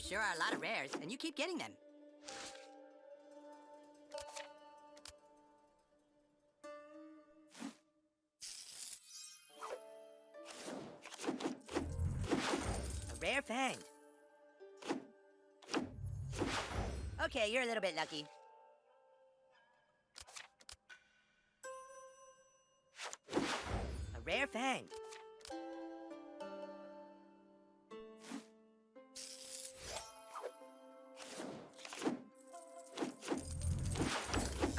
sure are a lot of rares, and you keep getting them. A rare find. Okay, you're a little bit lucky. A rare find.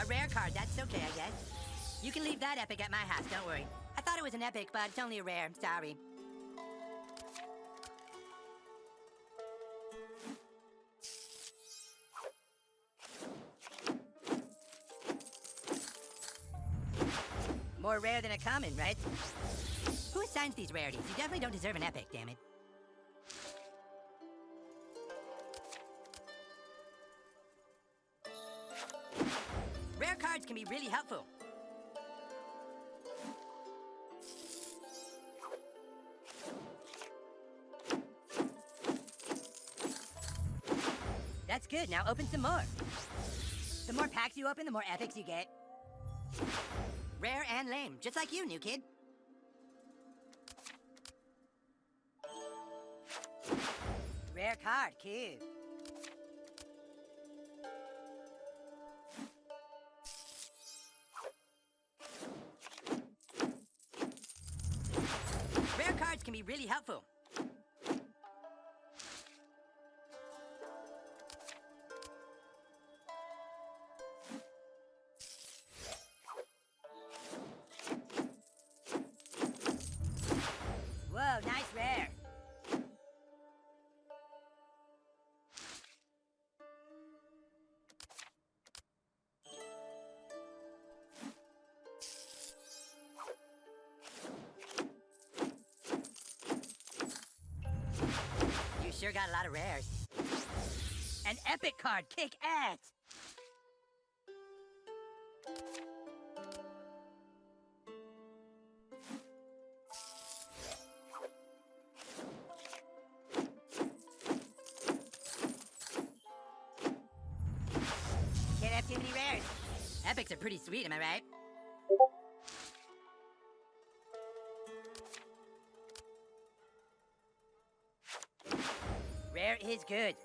A rare card, that's okay, I guess. You can leave that epic at my house, don't worry. I thought it was an epic, but it's only a rare, sorry. More rare than a common, right? Who assigns these rarities? You definitely don't deserve an epic, damn it. Rare cards can be really helpful. That's good, now open some more. The more packs you open, the more epics you get. Rare and lame, just like you, new kid. Rare card, cute. Rare cards can be really helpful. Whoa, nice rare. You sure got a lot of rares. An epic card, kick ass! Can't have too many rares. Epics are pretty sweet, am I right? Rare is good.